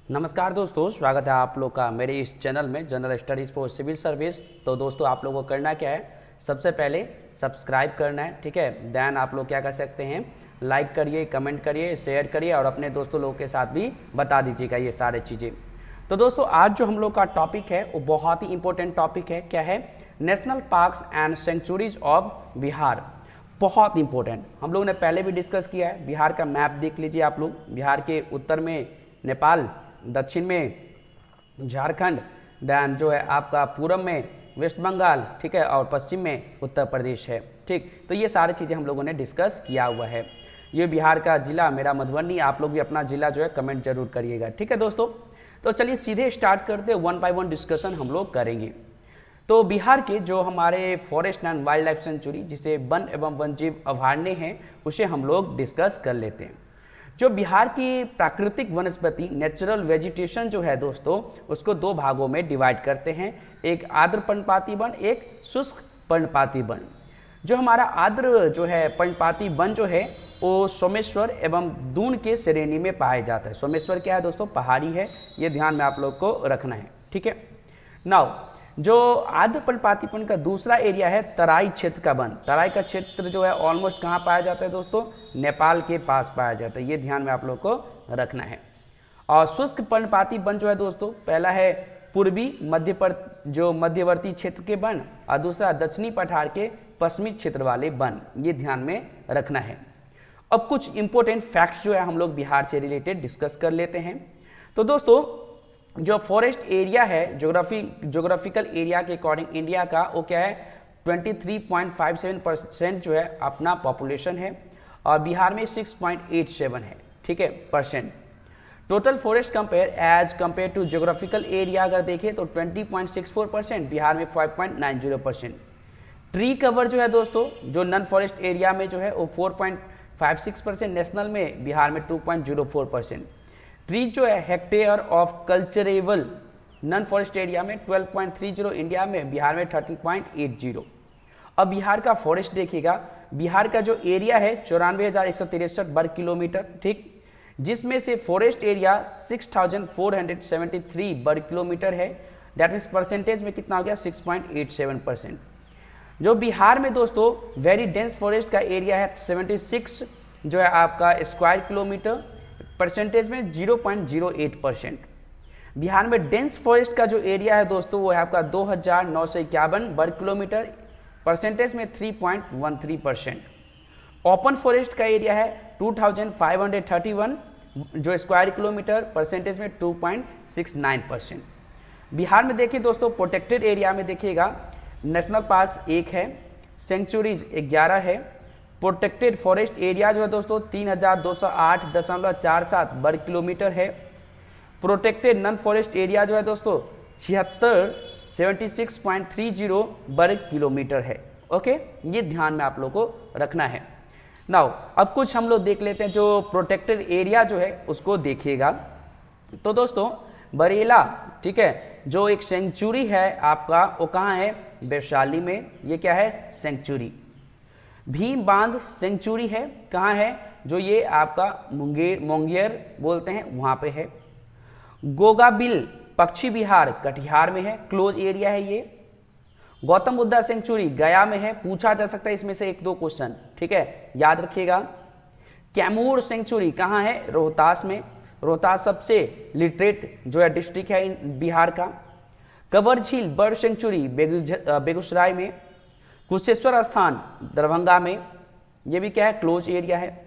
नमस्कार दोस्तों, स्वागत है आप लोग का मेरे इस चैनल में general studies for civil service. तो दोस्तों आप लोगों को करना क्या है, सबसे पहले सब्सक्राइब करना है, ठीक है। देन आप लोग क्या कर सकते हैं, लाइक करिए, कमेंट करिए, शेयर करिए और अपने दोस्तों लोगों के साथ भी बता दीजिएगा ये सारे चीज़ें। तो दोस्तों आज जो हम लोग का टॉपिक है वो बहुत ही इंपॉर्टेंट टॉपिक है। क्या है? National parks and sanctuaries of Bihar. बहुत इंपॉर्टेंट, हम लोग ने पहले भी डिस्कस किया है। बिहार का मैप देख लीजिए आप लोग। बिहार के उत्तर में नेपाल, दक्षिण में झारखंड, देन जो है आपका पूरब में वेस्ट बंगाल, ठीक है, और पश्चिम में उत्तर प्रदेश है। ठीक, तो ये सारी चीज़ें हम लोगों ने डिस्कस किया हुआ है। ये बिहार का जिला मेरा मधुबनी। आप लोग भी अपना जिला जो है कमेंट जरूर करिएगा, ठीक है दोस्तों। तो चलिए सीधे स्टार्ट करते हैं, वन बाय वन डिस्कशन हम लोग करेंगे। तो बिहार के जो हमारे forest and wild life sanctuary, जिसे वन एवं वन्यजीव अभयारण्य हैं, उसे हम लोग डिस्कस कर लेते हैं। जो बिहार की प्राकृतिक वनस्पति नेचुरल वेजिटेशन जो है दोस्तों, उसको दो भागों में डिवाइड करते हैं, एक आर्द्र पर्णपाती वन, एक शुष्क पर्णपाती वन। जो हमारा आर्द्र जो है पर्णपाती वन जो है वो सोमेश्वर एवं दून के श्रेणी में पाया जाता है। सोमेश्वर क्या है दोस्तों? पहाड़ी है, ये ध्यान में आप लोग को रखना है, ठीक है। नाउ जो आर्द्र पर्णपाती वन का दूसरा एरिया है तराई क्षेत्र का वन। तराई का क्षेत्र जो है ऑलमोस्ट कहाँ पाया जाता है दोस्तों? नेपाल के पास पाया जाता है, ये ध्यान में आप लोग को रखना है। और शुष्क पर्णपाती वन जो है दोस्तों, पहला है पूर्वी मध्यवर्ती क्षेत्र के वन और दूसरा दक्षिणी पठार के पश्चिमी क्षेत्र वाले वन, ये ध्यान में रखना है। अब कुछ इंपॉर्टेंट फैक्ट्स जो है हम लोग बिहार से रिलेटेड डिस्कस कर लेते हैं। तो दोस्तों जो फॉरेस्ट एरिया है जोग्राफिकल एरिया के अकॉर्डिंग इंडिया का, वो क्या है 23.57% जो है अपना पॉपुलेशन है और बिहार में 6.87 है, ठीक है, percent. Total forest as compare to geographical area अगर देखें तो 20.64%, बिहार में 5.90%। ट्री कवर जो है दोस्तों, जो नॉन फॉरेस्ट एरिया में जो है वो 4.56%, नेशनल में बिहार में 2.04%। ट्री जो है hectare of culturable non forest area में 12.30, इंडिया में, बिहार में 13.80। अब बिहार का फॉरेस्ट देखिएगा, बिहार का जो एरिया है 94,163 वर्ग किलोमीटर, ठीक, जिसमें से फॉरेस्ट एरिया 6,473 वर्ग किलोमीटर है। दैट मीन्स परसेंटेज में कितना हो गया? 6.87%। जो बिहार में दोस्तों वेरी डेंस फॉरेस्ट का एरिया है 76 जो है आपका स्क्वायर किलोमीटर, परसेंटेज में 0.08%। बिहार में डेंस फॉरेस्ट का जो एरिया है दोस्तों वो है आपका 2,951 वर्ग किलोमीटर, परसेंटेज में 3.13%। ओपन फॉरेस्ट का एरिया है 2,531 जो स्क्वायर किलोमीटर, परसेंटेज में 2.69%। बिहार में देखिए दोस्तों प्रोटेक्टेड एरिया में देखिएगा, नेशनल पार्क्स 1 है, सेंचुरीज 11 है, प्रोटेक्टेड फॉरेस्ट एरिया जो है दोस्तों 3,208.47 वर्ग किलोमीटर है। प्रोटेक्टेड नॉन फॉरेस्ट एरिया जो है दोस्तों 76.30 वर्ग किलोमीटर है। ओके, ये ध्यान में आप लोग को रखना है। नाउ अब कुछ हम लोग देख लेते हैं, जो प्रोटेक्टेड एरिया जो है उसको देखिएगा। तो दोस्तों बरेला, ठीक है, जो एक सेंचुरी है आपका, वो कहाँ है? वैशाली में। ये क्या है? सेंचुरी। भीम बांध सेंचुरी है, कहाँ है? जो ये आपका मुंगेर बोलते हैं, वहाँ पे है। गोगाबिल पक्षी विहार कटिहार में है, क्लोज एरिया है ये। गौतम बुद्धा सेंचुरी गया में है, पूछा जा सकता है इसमें से 1-2 क्वेश्चन, ठीक है, याद रखिएगा। कैमूर सेंचुरी कहाँ है? रोहतास में। रोहतास सबसे लिटरेट जो है डिस्ट्रिक्ट है बिहार का। कवर झील बर्ड सेंचुरी बेगूसराय में। कुशेश्वर स्थान दरभंगा में, ये भी क्या है? क्लोज एरिया है।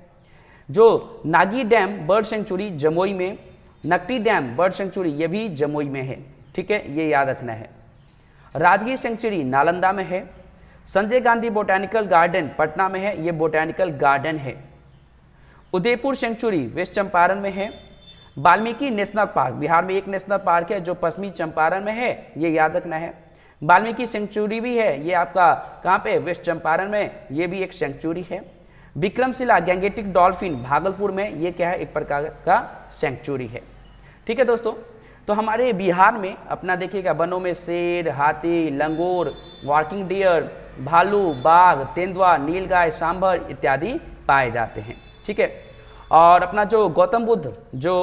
जो Nagi dam bird sanctuary Jamui में। नकटी डैम बर्ड सेंचुरी ये भी जमुई में है, ठीक है, ये याद रखना है। राजगीर सेंचुरी नालंदा में है। संजय गांधी बोटैनिकल गार्डन पटना में है, ये बोटैनिकल गार्डन है। उदयपुर सेंचुरी वेस्ट चंपारण में है। वाल्मीकि नेशनल पार्क, बिहार में एक नेशनल पार्क है जो पश्चिमी चंपारण में है, ये याद रखना है। वाल्मीकि सेंचुरी भी है, ये आपका कहाँ पे? वेस्ट चंपारण में, ये भी एक सेंचुरी है। विक्रमशिला गैंगेटिक डॉल्फिन भागलपुर में, ये क्या है? एक प्रकार का सेंचुरी है, ठीक है दोस्तों। तो हमारे बिहार में अपना देखिएगा, वनों में शेर, हाथी, लंगूर, वॉकिंग डियर, भालू, बाघ, तेंदुआ, नीलगाय, सांभर इत्यादि पाए जाते हैं, ठीक है। और अपना जो गौतम बुद्ध जो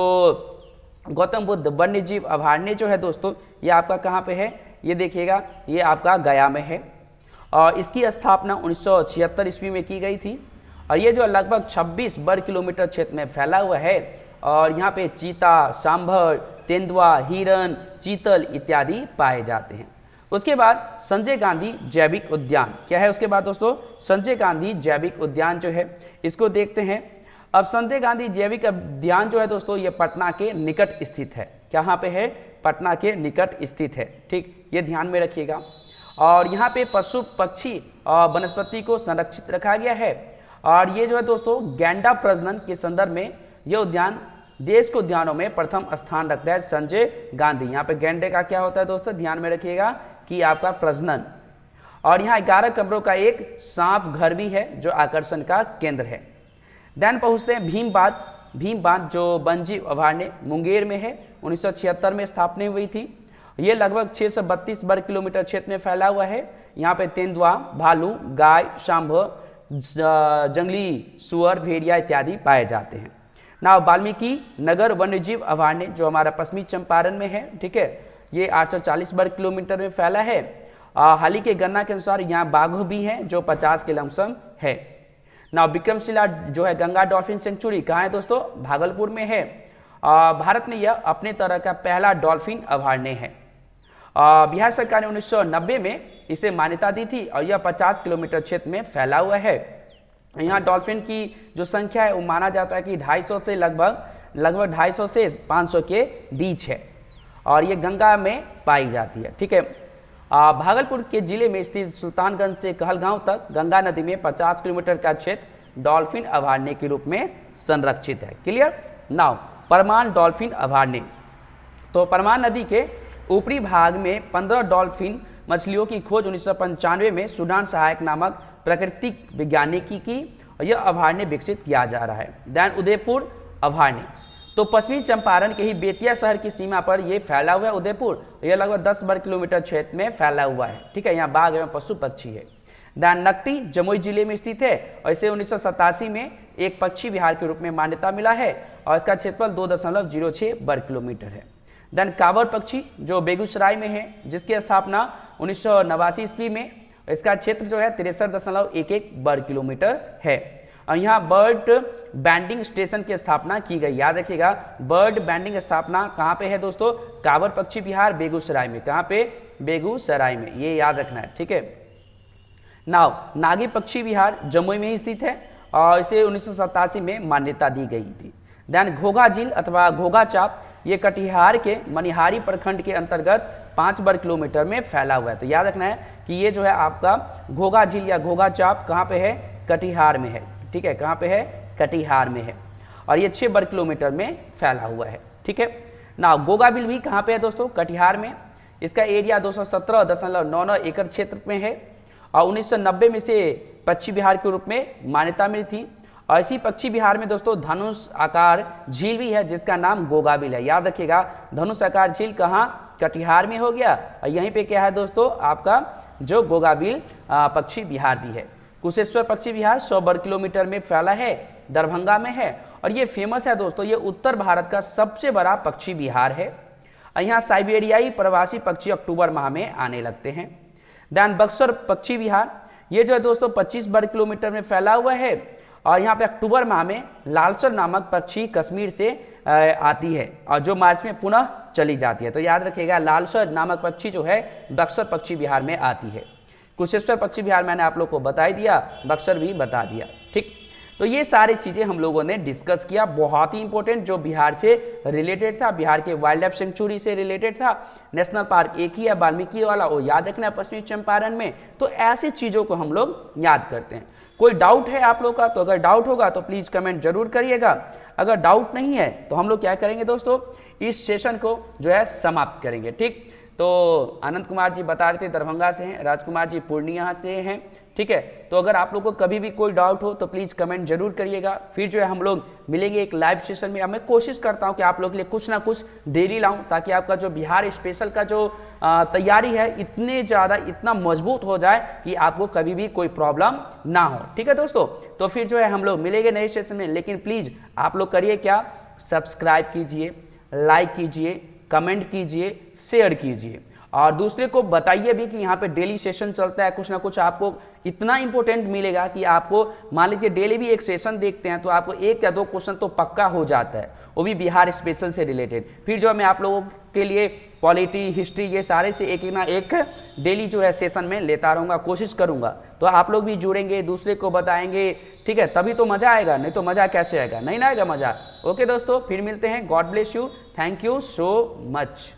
गौतम बुद्ध वन्य जीव अभयारण्य जो है दोस्तों ये आपका कहाँ पे है, ये देखिएगा ये आपका गया में है और इसकी स्थापना 1976 ईस्वी में की गई थी और ये जो लगभग 26 वर्ग किलोमीटर क्षेत्र में फैला हुआ है और यहाँ पे चीता, सांभर, तेंदुआ, हिरण, चीतल इत्यादि पाए जाते हैं। उसके बाद संजय गांधी जैविक उद्यान क्या है, उसके बाद दोस्तों संजय गांधी जैविक उद्यान जो है इसको देखते हैं। अब संजय गांधी जैविक उद्यान जो है दोस्तों ये पटना के निकट स्थित है। कहाँ पे है, पटना के निकट स्थित है, ठीक, ये ध्यान में रखिएगा। और यहाँ पे पशु पक्षी और वनस्पति को संरक्षित रखा गया है और ये जो है दोस्तों गैंडा प्रजनन के संदर्भ में ये उद्यान देश के उद्यानों में प्रथम स्थान रखता है संजय गांधी। यहाँ पे गैंडे का क्या होता है दोस्तों, ध्यान में रखिएगा कि आपका प्रजनन। और यहाँ 11 कमरों का एक सांप घर भी है जो आकर्षण का केंद्र है। देन पहुँचते हैं भीम बांध जो वन्यजीव अभयारण्य मुंगेर में है, 1976 में स्थापना हुई थी। ये लगभग 632 वर्ग किलोमीटर क्षेत्र में फैला हुआ है। यहाँ पे तेंदुआ, भालू, गाय, सांभ, जंगली सुअर, भेड़िया इत्यादि पाए जाते हैं। ना वाल्मीकि नगर वन्यजीव अभयारण्य जो हमारा पश्चिमी चंपारण में है, ठीक है, ये 840 वर्ग किलोमीटर में फैला है। हाल ही के गणना के अनुसार यहाँ बाघ भी हैं जो 50 के लमसम है। ना विक्रमशिला जो है गंगा डॉल्फिन सेंचुरी कहाँ है दोस्तों, भागलपुर में है। भारत में यह अपने तरह का पहला डॉल्फिन अभयारण्य है। बिहार सरकार ने 1990 में इसे मान्यता दी थी और यह 50 किलोमीटर क्षेत्र में फैला हुआ है। यहाँ डॉल्फिन की जो संख्या है वो माना जाता है कि 250 से लगभग 250 से 500 के बीच है और ये गंगा में पाई जाती है, ठीक है। भागलपुर के जिले में स्थित सुल्तानगंज से कहलगांव तक गंगा नदी में 50 किलोमीटर का क्षेत्र डॉल्फिन अभयारण्य के रूप में संरक्षित है। क्लियर। नाउ परमान डॉल्फिन अभयारण्य, तो परमान नदी के ऊपरी भाग में 15 डॉल्फिन मछलियों की खोज 1995 में सूडान सहायक नामक प्राकृतिक वैज्ञानिकी की यह अभयारण्य विकसित किया जा रहा है। दैन उदयपुर अभयारण्य, तो पश्चिमी चंपारण के ही बेतिया शहर की सीमा पर यह फैला हुआ है उदयपुर, यह लगभग 10 वर्ग किलोमीटर क्षेत्र में फैला हुआ है, ठीक है। यहाँ बाघ एवं पशु पक्षी है। दैन नकटी जमुई जिले में स्थित है और इसे 1987 में एक पक्षी विहार के रूप में मान्यता मिला है और इसका क्षेत्रफल 2.06 वर्ग किलोमीटर है। दैन कांवर पक्षी जो बेगूसराय में है जिसकी स्थापना 1989 ईस्वी में, इसका क्षेत्र जो है 63.11 वर्ग किलोमीटर है। और यहाँ बर्ड बैंडिंग स्टेशन की स्थापना की गई। याद रखिएगा बर्ड बैंडिंग स्थापना कहाँ पे है दोस्तों, कांवर पक्षी विहार बेगूसराय में। कहाँ पे, बेगूसराय में, ये याद रखना है, ठीक है। नाउ नागी पक्षी विहार जमुई में ही स्थित है और इसे 1987 में मान्यता दी गई थी। दैन घोघा झील अथवा घोघा चाप ये कटिहार के मनिहारी प्रखंड के अंतर्गत 5 वर्ग किलोमीटर में फैला हुआ है। तो याद रखना है कि ये जो है आपका घोघा झील या घोघा चाप कहाँ पे है, कटिहार में है, ठीक है। कहाँ पे है, कटिहार में है और ये 6 वर्ग किलोमीटर में फैला हुआ है, ठीक है ना। गोगा बिल भी कहाँ पे है दोस्तों, कटिहार में। इसका एरिया 217.99 एकड़ क्षेत्र में है और 1990 में से पक्षी विहार के रूप में मान्यता मिली थी। और इसी पक्षी विहार में दोस्तों धनुष आकार झील भी है जिसका नाम गोगा बिल है। याद रखिएगा धनुष आकार झील कहाँ, कटिहार में हो गया और यहीं पे क्या है दोस्तों आपका जो गोगा बिल पक्षी विहार भी है। कुशेश्वर पक्षी विहार 100 वर्ग किलोमीटर में फैला है, दरभंगा में है और ये फेमस है दोस्तों, ये उत्तर भारत का सबसे बड़ा पक्षी विहार है। यहाँ साइबेरियाई प्रवासी पक्षी अक्टूबर माह में आने लगते हैं। दैन बक्सर पक्षी विहार, ये जो है दोस्तों 25 वर्ग किलोमीटर में फैला हुआ है और यहाँ पे अक्टूबर माह में लालसर नामक पक्षी कश्मीर से आती है और जो मार्च में पुनः चली जाती है। तो याद रखिएगा लालसर नामक पक्षी जो है बक्सर पक्षी विहार में आती है। कुशेश्वर पक्षी विहार मैंने आप लोग को बता ही दिया, बक्सर भी बता दिया, ठीक। तो ये सारी चीज़ें हम लोगों ने डिस्कस किया, बहुत ही इंपॉर्टेंट जो बिहार से रिलेटेड था, बिहार के वाइल्ड लाइफ सेंचुरी से रिलेटेड था। नेशनल पार्क एक ही है वाल्मीकि वाला, वो याद रखना है पश्चिमी चंपारण में। तो ऐसी चीज़ों को हम लोग याद करते हैं। कोई डाउट है आप लोग का, तो अगर डाउट होगा तो प्लीज़ कमेंट जरूर करिएगा। अगर डाउट नहीं है तो हम लोग क्या करेंगे दोस्तों, इस सेशन को जो है समाप्त करेंगे, ठीक। तो आनंद कुमार जी बता रहे थे दरभंगा से हैं, राजकुमार जी पूर्णिया से हैं, ठीक है। तो अगर आप लोग को कभी भी कोई डाउट हो तो प्लीज़ कमेंट जरूर करिएगा। फिर जो है हम लोग मिलेंगे एक लाइव सेशन में। अब मैं कोशिश करता हूं कि आप लोग के लिए कुछ ना कुछ डेली लाऊं ताकि आपका जो बिहार स्पेशल का जो तैयारी है इतने ज़्यादा इतना मजबूत हो जाए कि आपको कभी भी कोई प्रॉब्लम ना हो, ठीक है दोस्तों। तो फिर जो है हम लोग मिलेंगे नए सेशन में, लेकिन प्लीज़ आप लोग करिए क्या, सब्सक्राइब कीजिए, लाइक कीजिए, कमेंट कीजिए, शेयर कीजिए और दूसरे को बताइए भी कि यहाँ पे डेली सेशन चलता है, कुछ ना कुछ आपको इतना इंपॉर्टेंट मिलेगा कि आपको मान लीजिए डेली भी एक सेशन देखते हैं तो आपको 1 या 2 क्वेश्चन तो पक्का हो जाता है, वो भी बिहार स्पेशल से रिलेटेड। फिर जो मैं आप लोगों के लिए पॉलिटी, हिस्ट्री, ये सारे से एक ना एक डेली जो है सेशन में लेता रहूँगा, कोशिश करूँगा। तो आप लोग भी जुड़ेंगे, दूसरे को बताएंगे, ठीक है, तभी तो मज़ा आएगा, नहीं तो मज़ा कैसे आएगा, नहीं ना आएगा मज़ा। ओके दोस्तों, फिर मिलते हैं। God bless you, thank you so much.